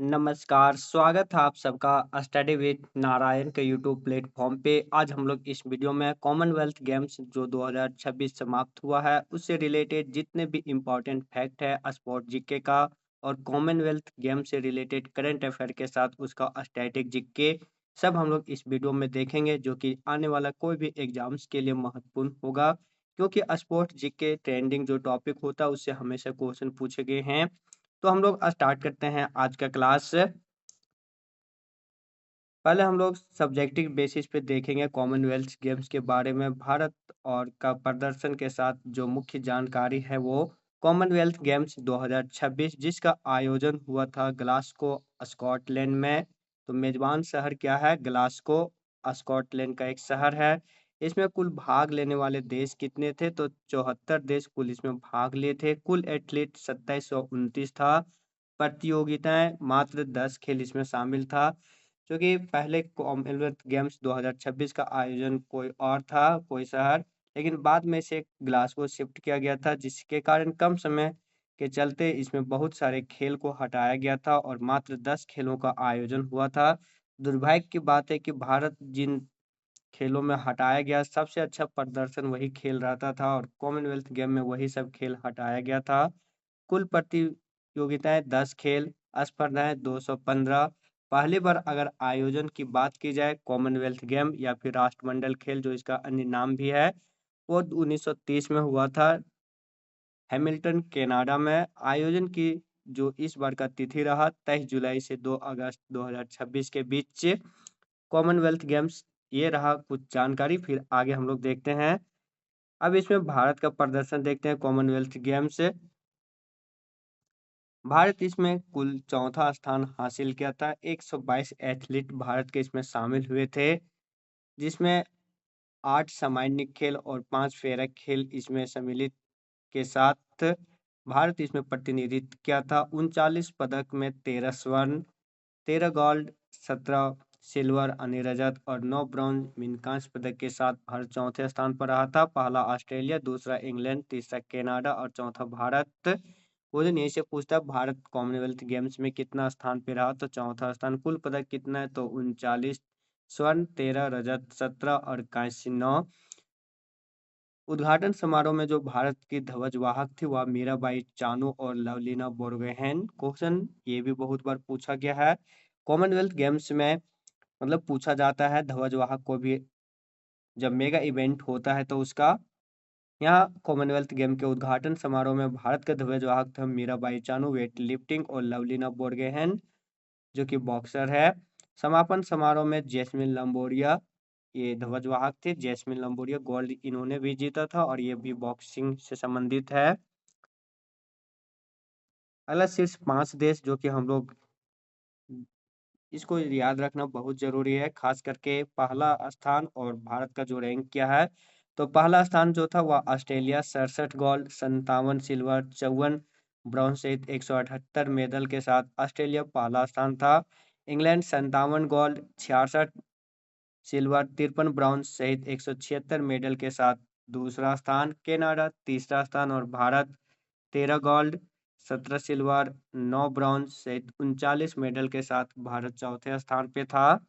नमस्कार, स्वागत है आप सबका स्टडी विद नारायण के यूट्यूब प्लेटफॉर्म पे। आज हम लोग इस वीडियो में कॉमनवेल्थ गेम्स जो 2026 समाप्त हुआ है, उससे रिलेटेड जितने भी इम्पोर्टेंट फैक्ट है स्पोर्ट जीके का और कॉमनवेल्थ गेम से रिलेटेड करंट अफेयर के साथ उसका स्टैटिक जीके सब हम लोग इस वीडियो में देखेंगे, जो कि आने वाला कोई भी एग्जाम्स के लिए महत्वपूर्ण होगा। क्योंकि स्पोर्ट जीके ट्रेंडिंग जो टॉपिक होता है उससे हमेशा क्वेश्चन पूछे गए हैं। तो हम लोग स्टार्ट करते हैं आज का क्लास। पहले हम लोग सब्जेक्टिव बेसिस पे देखेंगे कॉमनवेल्थ गेम्स के बारे में, भारत और का प्रदर्शन के साथ जो मुख्य जानकारी है वो कॉमनवेल्थ गेम्स 2026 जिसका आयोजन हुआ था ग्लासगो स्कॉटलैंड में। तो मेजबान शहर क्या है? ग्लासगो स्कॉटलैंड का एक शहर है। इसमें कुल भाग लेने वाले देश कितने थे? तो 74 देश कुल इसमें भाग लिए थे। कुल एथलीट 2729 था। प्रतियोगिताएं मात्र 10 खेल इसमें शामिल था, क्योंकि पहले कॉमनवेल्थ गेम्स 2026 का आयोजन कोई और था, कोई शहर, लेकिन बाद में इसे ग्लासगो शिफ्ट किया गया था, जिसके कारण कम समय के चलते इसमें बहुत सारे खेल को हटाया गया था और मात्र 10 खेलों का आयोजन हुआ था। दुर्भाग्य की बात है कि भारत जिन खेलों में हटाया गया, सबसे अच्छा प्रदर्शन वही खेल रहता था और कॉमनवेल्थ गेम में वही सब खेल हटाया गया था। कुल प्रतियोगिताएं 10 खेल, स्पर्धाएं 215। पहली बार अगर आयोजन की बात की जाए कॉमनवेल्थ गेम या फिर राष्ट्रमंडल खेल जो इसका अन्य नाम भी है, वो 1930 में हुआ था हैमिल्टन कनाडा में। आयोजन की जो इस बार का तिथि रहा 23 जुलाई से 2 अगस्त 2026 के बीच कॉमनवेल्थ गेम्स। ये रहा कुछ जानकारी, फिर आगे हम लोग देखते हैं। अब इसमें भारत का प्रदर्शन देखते हैं कॉमनवेल्थ गेम्स। भारत इसमें कुल चौथा स्थान हासिल किया था। 122 एथलीट भारत के इसमें शामिल हुए थे, जिसमें 8 सामान्य खेल और 5 फेरक खेल इसमें सम्मिलित के साथ भारत इसमें प्रतिनिधित्व किया था। 39 पदक में 13 स्वर्ण, 13 गोल्ड, 17 सिल्वर यानी रजत और 9 ब्रॉन्ज मीन कांस्य पदक के साथ भारत चौथे स्थान पर रहा था। पहला ऑस्ट्रेलिया, दूसरा इंग्लैंड, तीसरा कनाडा और चौथा भारत। क्वेश्चन यहीं से पूछता है भारत कॉमनवेल्थ गेम्स में कितना स्थान पे रहा? तो चौथा स्थान। कुल पदक कितना है? तो 39 स्वर्ण, 13 रजत, 17 और कांस्य 9। उद्घाटन समारोह में जो भारत की ध्वजवाहक थी वह मीराबाई चानू और लवलीना बोरगोहेन। क्वेश्चन ये भी बहुत बार पूछा गया है कॉमनवेल्थ गेम्स में, मतलब पूछा जाता है ध्वजवाहक को भी जब मेगा इवेंट होता है तो उसका। यहाँ कॉमनवेल्थ गेम के उद्घाटन समारोह में भारत के ध्वजवाहक थे मीराबाई चानू वेट लिफ्टिंग और लवलीना बोरगोहेन जो कि बॉक्सर है। समापन समारोह में जैस्मिन लंबोरिया ये ध्वजवाहक थे। जैस्मिन लंबोरिया गोल्ड इन्होंने भी जीता था और ये भी बॉक्सिंग से संबंधित है। अगला शीर्ष 5 देश जो कि हम लोग इसको याद रखना बहुत जरूरी है, खास करके पहला स्थान और भारत का जो रैंक क्या है। तो पहला स्थान जो था वह ऑस्ट्रेलिया 67 गोल्ड, 57 सिल्वर, 54 ब्रॉन्ज सहित 178 मेडल के साथ ऑस्ट्रेलिया पहला स्थान था। इंग्लैंड 57 गोल्ड, 66 सिल्वर, 53 ब्रॉन्ज सहित 176 मेडल के साथ दूसरा स्थान। कनाडा तीसरा स्थान और भारत 13 गोल्ड, 17 सिल्वर, 9 ब्रॉन्ज सहित 39 मेडल के साथ भारत चौथे स्थान पे था।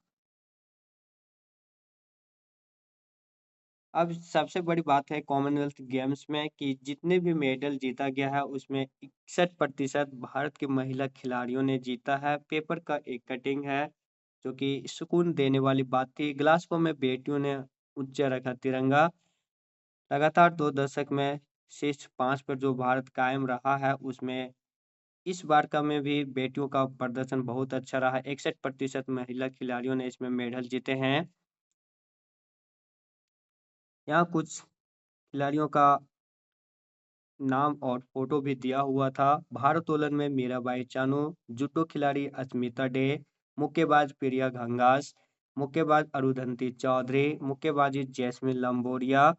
अब सबसे बड़ी बात है कॉमनवेल्थ गेम्स में कि जितने भी मेडल जीता गया है उसमें 61% भारत की महिला खिलाड़ियों ने जीता है। पेपर का एक कटिंग है जो कि सुकून देने वाली बात थी। ग्लासगो में बेटियों ने ऊंचा रखा तिरंगा। लगातार 2 दशक में शीर्ष 5 पर जो भारत कायम रहा है उसमें इस बार का में भी बेटियों का प्रदर्शन बहुत अच्छा रहा। 61% महिला खिलाड़ियों ने इसमें मेडल जीते हैं। यहाँ कुछ खिलाड़ियों का नाम और फोटो भी दिया हुआ था। भारोत्तोलन में मीराबाई चानू, जूडो खिलाड़ी अस्मिता डे, मुक्केबाज प्रिया घंगास, मुक्केबाज अरुंधति चौधरी, मुक्केबाजी जैस्मिन लंबोरिया,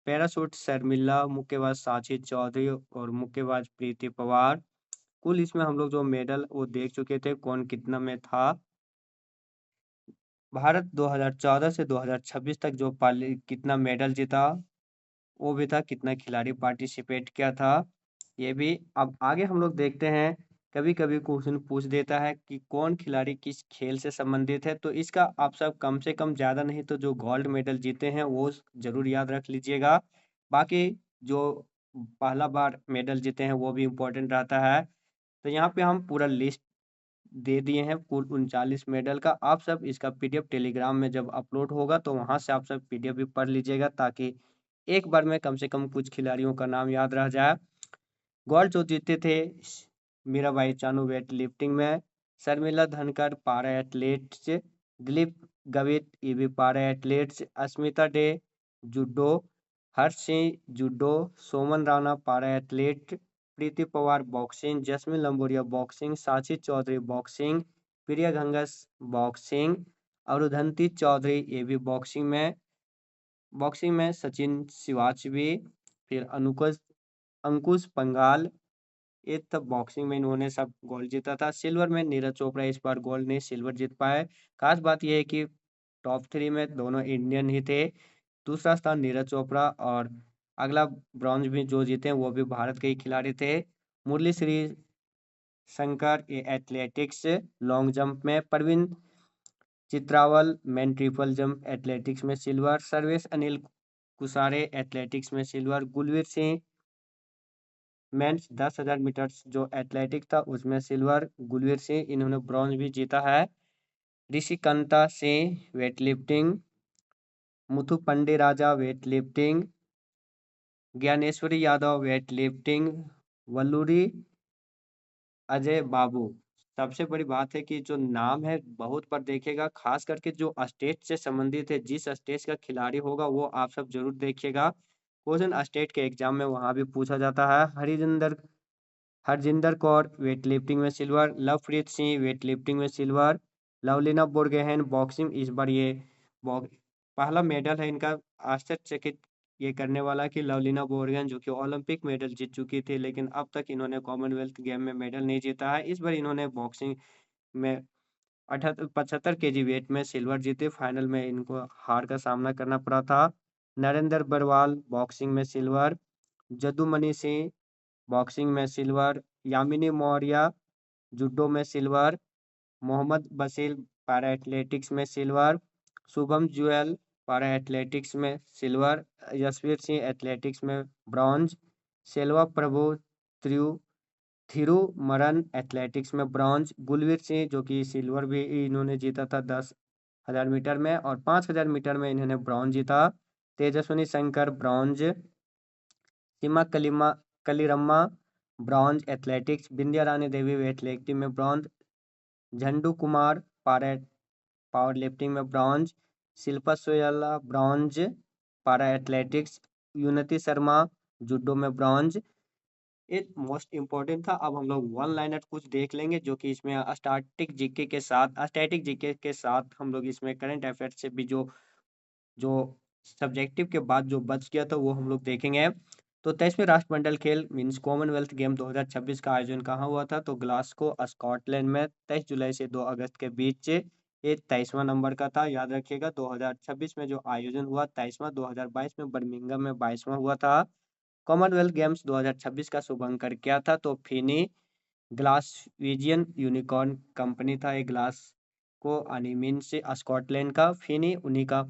पैराशूट शर्मिला, मुक्केबाज साक्षी चौधरी और मुक्केबाज प्रीति पवार। कुल इसमें हम लोग जो मेडल वो देख चुके थे कौन कितना में था। भारत 2014 से 2026 तक जो कितना मेडल जीता वो भी था, कितना खिलाड़ी पार्टिसिपेट किया था ये भी। अब आगे हम लोग देखते हैं कभी-कभी क्वेश्चन पूछ देता है कि कौन खिलाड़ी किस खेल से संबंधित है, तो इसका आप सब कम से कम ज़्यादा नहीं तो जो गोल्ड मेडल जीते हैं वो ज़रूर याद रख लीजिएगा। बाकी जो पहला बार मेडल जीते हैं वो भी इम्पोर्टेंट रहता है। तो यहाँ पे हम पूरा लिस्ट दे दिए हैं कुल 39 मेडल का। आप सब इसका पीडीएफ टेलीग्राम में जब अपलोड होगा तो वहाँ से आप सब पीडीएफ भी पढ़ लीजिएगा, ताकि एक बार में कम से कम कुछ खिलाड़ियों का नाम याद रह जाए। गोल्ड जो जीते थे मीराबाई चानू वेट लिफ्टिंग में, शर्मिला धनखड़ पारा एथलेट्स, दिलीप गावित ये भी पारा एथलेट्स, अस्मिता day judo, Harsh Singh judo, Soman Rana पारा एथलेट, प्रीति पवार बॉक्सिंग, जस्मिन लंबोरिया बॉक्सिंग, साक्षी चौधरी बॉक्सिंग, प्रिया घंगस बॉक्सिंग, अरुधंती चौधरी ये भी बॉक्सिंग में सचिन शिवाच भी, फिर अनुकुश अंकुश पंगाल, ये तब बॉक्सिंग में इन्होंने सब गोल्ड जीता था। सिल्वर में नीरज चोपड़ा इस बार गोल्ड नहीं सिल्वर जीत पाए। खास बात यह है कि टॉप 3 में दोनों इंडियन ही थे। दूसरा स्थान नीरज चोपड़ा और अगला ब्रॉन्ज भी जो जीते वो भी भारत के ही खिलाड़ी थे। मुरली श्री शंकर ये एथलेटिक्स लॉन्ग जंप में, Praveen Chitravel men triple jump athletics में सिल्वर, सर्वेश अनिल कुसारे एथलेटिक्स में silver, Gulveer Singh men's 10,000 metre जो एथलेटिक था उसमें सिल्वर, गुलवीर सिंह इन्होंने ब्रॉन्ज भी जीता है। Rishikanta Singh weight lifting, Muthu Pandi Raja weight lifting, Gyaneshwari Yadav weight lifting, Valluri Ajay Babu. सबसे बड़ी बात है कि जो नाम है बहुत बार देखिएगा, खास करके जो स्टेट से संबंधित है, जिस स्टेट का खिलाड़ी होगा वो आप सब जरूर देखिएगा। क्वेश्चन स्टेट के एग्जाम में वहां भी पूछा जाता है। हरजिंदर कौर वेट लिफ्टिंग में silver, Lovepreet Singh weight lifting में सिल्वर, लवलीना बोरगोहेन बॉक्सिंग इस बार ये पहला मेडल है इनका। आश्चर्यचकित ये करने वाला कि लवलीना बोरगोहेन जो कि ओलंपिक मेडल जीत चुकी थी, लेकिन अब तक इन्होंने कॉमनवेल्थ गेम में मेडल नहीं जीता है। इस बार इन्होंने बॉक्सिंग में 75 केजी वेट में सिल्वर जीते। फाइनल में इनको हार का सामना करना पड़ा था। नरेंद्र बरवाल बॉक्सिंग में सिल्वर, जदुमणि सिंह बॉक्सिंग में सिल्वर, यामिनी मौर्य जूडो में silver, Mohammad Bashir para athletics में silver, Shubham Juyal para athletics में सिल्वर, यशवीर सिंह एथलेटिक्स में ब्रॉन्ज, सेल्वा प्रभु त्रियु थिरुमरन एथलेटिक्स में ब्रॉन्ज, गुलवीर सिंह जो कि सिल्वर भी इन्होंने जीता था 10,000 मीटर में, और 5,000 मीटर में इन्होंने ब्रॉन्ज जीता। Tejaswini Shankar bronze, Seema Kaliramma bronze athletics, Bindiya Rani Devi weightlifting में bronze, Jhandu Kumar power lifting में bronze, Shilpa Soyla bronze para athletics, Unnati Sharma judo में ब्रॉन्ज। ये मोस्ट इम्पोर्टेंट था। अब हम लोग वन लाइनर कुछ देख लेंगे जो कि इसमें स्टैटिक जीके के साथ हम लोग इसमें करंट अफेयर्स से भी जो जो सब्जेक्टिव के बाद जो बच गया था वो हम लोग देखेंगे। तो 23वें राष्ट्रमंडल खेल मीन्स कॉमनवेल्थ गेम 2026 का आयोजन कहाँ हुआ था? तो ग्लासगो स्कॉटलैंड में 23 जुलाई से 2 अगस्त के बीच। ये 23वां नंबर का था, याद रखिएगा। 2026 में जो आयोजन हुआ 23वां, 2022 में बर्मिंघम में 22वां हुआ था। कॉमनवेल्थ गेम्स 2026 का शुभंकर क्या था? तो फिनी ग्लासवेजियन यूनिकॉर्न कंपनी था। एक ग्लास को अनिमिन से स्कॉटलैंड का फिनी उन्हीं का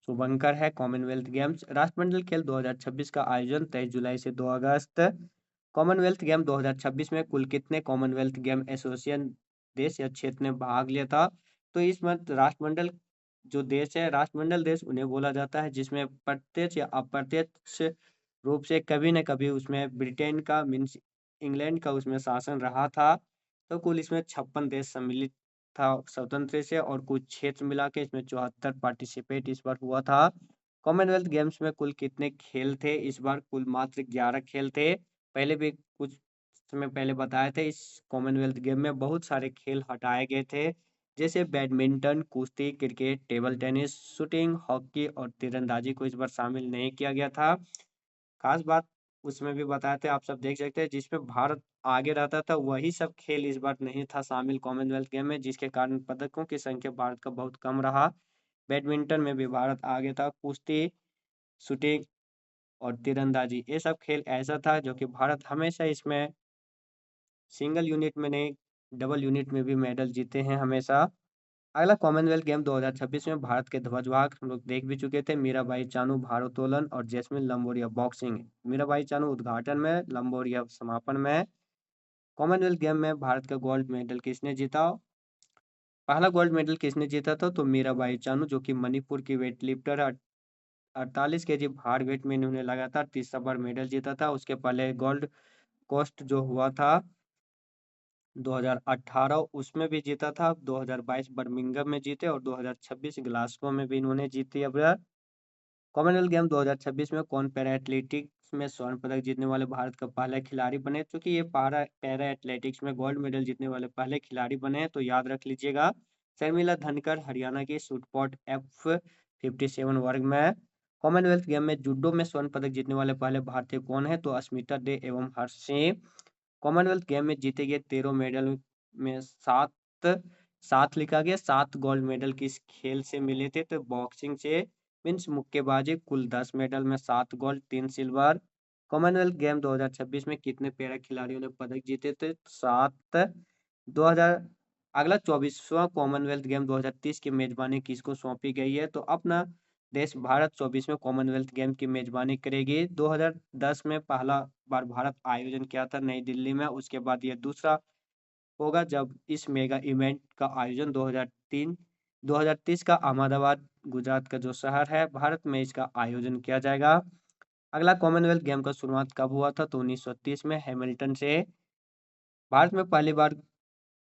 शुभंकर है। कॉमनवेल्थ गेम्स राष्ट्रमंडल खेल 2026 का आयोजन 23 जुलाई से 2 अगस्त। कॉमनवेल्थ गेम 2026 में कुल कितने कॉमनवेल्थ गेम एसोसिएशन देश या क्षेत्र ने भाग लिया था? तो इस मत राष्ट्रमंडल जो देश है, राष्ट्रमंडल देश उन्हें बोला जाता है जिसमें प्रत्यक्ष या अप्रत्यक्ष रूप से कभी न कभी उसमें ब्रिटेन का मीन्स इंग्लैंड का उसमें शासन रहा था। तो कुल इसमें 56 देश सम्मिलित था स्वतंत्र से, और कुछ क्षेत्र मिला के इसमें 74 पार्टिसिपेट इस बार हुआ था। कॉमनवेल्थ गेम्स में कुल कितने खेल थे? इस बार कुल मात्र 11 खेल थे। पहले भी कुछ समय पहले बताए थे, इस कॉमनवेल्थ गेम में बहुत सारे खेल हटाए गए थे, जैसे बैडमिंटन, कुश्ती, cricket, table tennis, shooting, hockey और तीरंदाजी को इस बार शामिल नहीं किया गया था। खास बात उसमें भी बताए थे, आप सब देख सकते हैं, जिसमें भारत आगे रहता था वही सब खेल इस बार नहीं था शामिल कॉमनवेल्थ गेम में, जिसके कारण पदकों की संख्या भारत का बहुत कम रहा। बैडमिंटन में भी भारत आगे था। कुश्ती, शूटिंग और तीरंदाजी ये सब खेल ऐसा था जो कि भारत हमेशा इसमें सिंगल यूनिट में नहीं डबल यूनिट में भी मेडल जीते हैं हमेशा। अगला कॉमनवेल्थ गेम 2026 में भारत के ध्वजवाहक हम लोग देख भी चुके थे, मीराबाई चानू भारोत्तोलन और जैस्मिन लंबोरिया बॉक्सिंग। मीराबाई चानू उद्घाटन में, लंबोरिया समापन में। कॉमनवेल्थ गेम में भारत का गोल्ड मेडल किसने जीता? पहला गोल्ड मेडल किसने जीता था? तो मीराबाई चानू, जो कि मणिपुर की वेट लिफ्टर है। 48 केजी भार वेट में इन्होंने लगातार तीसरा बार मेडल जीता था। उसके पहले गोल्ड कोस्ट जो हुआ था 2018 उसमें भी जीता था। 2022 बर्मिंघम में जीते और 2026 ग्लासगो में भी इन्होंने जीती। अब कॉमनवेल्थ गेम 2026 में कौन पैरा एथलेटिक्स में स्वर्ण पदक जीतने वाले भारत का पहला खिलाड़ी बने? क्योंकि ये पैरा एथलेटिक्स में गोल्ड मेडल जीतने वाले पहले खिलाड़ी बने हैं, तो याद रख लीजिएगा। शर्मिला धनकर हरियाणा की शूटपॉट F57 वर्ग में। कॉमनवेल्थ गेम में जूडो में स्वर्ण पदक जीतने वाले पहले भारतीय कौन है? तो अस्मिता डे एवं हर्ष सिंह। कॉमनवेल्थ गेम में जीते गए 13 मेडल में सात सात लिखा गया, 7 गोल्ड मेडल किस खेल से मिले थे? तो बॉक्सिंग से। मीन्स मुक्केबाजी। कुल 10 मेडल में 7 गोल्ड 3 सिल्वर। कॉमनवेल्थ गेम 2026 में कितने पैरा खिलाड़ियों ने पदक जीते थे? 7। 2000 अगला 24वां कॉमनवेल्थ गेम 2030 की मेजबानी किसको सौंपी गई है? तो अपना देश भारत 24वें कॉमनवेल्थ गेम की मेजबानी करेगी। 2010 में पहला बार भारत आयोजन किया था नई दिल्ली में। उसके बाद ये दूसरा होगा जब इस मेगा इवेंट का आयोजन 2030 का अहमदाबाद गुजरात का जो शहर है भारत में इसका आयोजन किया जाएगा। अगला कॉमनवेल्थ गेम का शुरुआत कब हुआ था? तो 1930 में हैमिल्टन से। भारत में पहली बार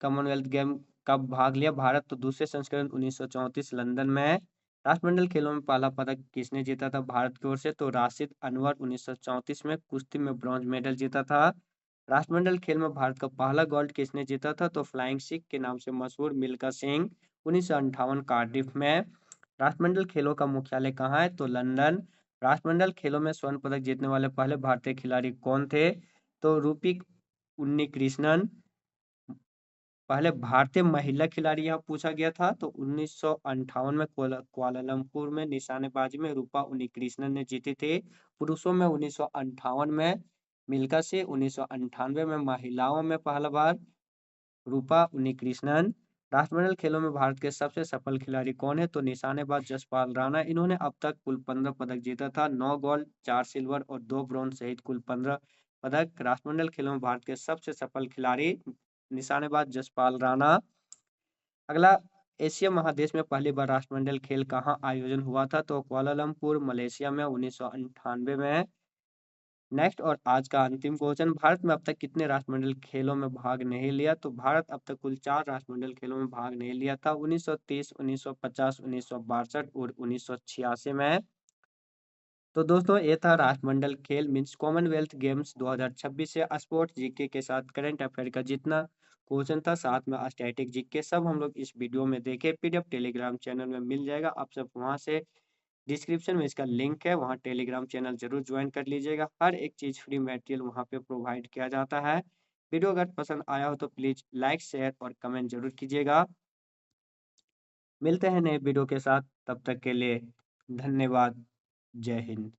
कॉमनवेल्थ गेम कब भाग लिया भारत? तो दूसरे संस्करण 1934 लंदन में। राष्ट्रमंडल खेलों में पहला पदक किसने जीता था भारत की ओर से? तो राशिद अनवर 1934 में कुश्ती में ब्रॉन्ज मेडल जीता था। राष्ट्रमंडल खेल में भारत का पहला गोल्ड किसने जीता था? तो फ्लाइंग सिख के नाम से मशहूर मिल्खा सिंह 1958 कार्डिफ में। राष्ट्रमंडल खेलों का मुख्यालय कहाँ है? तो लंदन। राष्ट्रमंडल खेलों में स्वर्ण पदक जीतने वाले पहले भारतीय खिलाड़ी कौन थे? तो रूपी उन्नीकृष्णन। पहले भारतीय महिला खिलाड़ी यहाँ पूछा गया था, तो 1958 में कुआलालंपुर में निशानेबाजी में रूपा उन्नीकृष्णन ने जीती थी। पुरुषों में 1958 में मिल्खा सिंह, 1998 में महिलाओं में पहला बार रूपा उन्नीकृष्णन। राष्ट्रमंडल खेलों में भारत के सबसे सफल खिलाड़ी कौन है? तो निशानेबाज जसपाल राणा। इन्होंने अब तक कुल 15 पदक जीता था, 9 गोल्ड 4 सिल्वर और 2 ब्रॉन्ज सहित कुल 15 पदक। राष्ट्रमंडल खेलों में भारत के सबसे सफल खिलाड़ी निशानेबाज जसपाल राणा। अगला, एशिया महादेश में पहली बार राष्ट्रमंडल खेल कहाँ आयोजन हुआ था? तो कुआलालंपुर मलेशिया में 1998 में। नेक्स्ट और आज का अंतिम क्वेश्चन, भारत में अब तक कितने राष्ट्रमंडल खेलों में भाग नहीं लिया? तो भारत अब तक कुल 4 राष्ट्रमंडल खेलों में भाग नहीं लिया था, 1930, 1950, 1962 और 1986 में। तो दोस्तों ये था राष्ट्रमंडल खेल मीन्स कॉमनवेल्थ गेम्स 2026 से स्पोर्ट्स जीके के साथ करंट अफेयर का जितना क्वेश्चन था, साथ में स्टैटिक जीके सब हम लोग इस वीडियो में देखे। पीडीएफ टेलीग्राम चैनल में मिल जाएगा, आप सब वहां से डिस्क्रिप्शन में इसका लिंक है, वहाँ टेलीग्राम चैनल जरूर ज्वाइन कर लीजिएगा। हर एक चीज़ फ्री मटेरियल वहाँ पे प्रोवाइड किया जाता है। वीडियो अगर पसंद आया हो तो प्लीज़ लाइक शेयर और कमेंट जरूर कीजिएगा। मिलते हैं नए वीडियो के साथ, तब तक के लिए धन्यवाद। जय हिंद।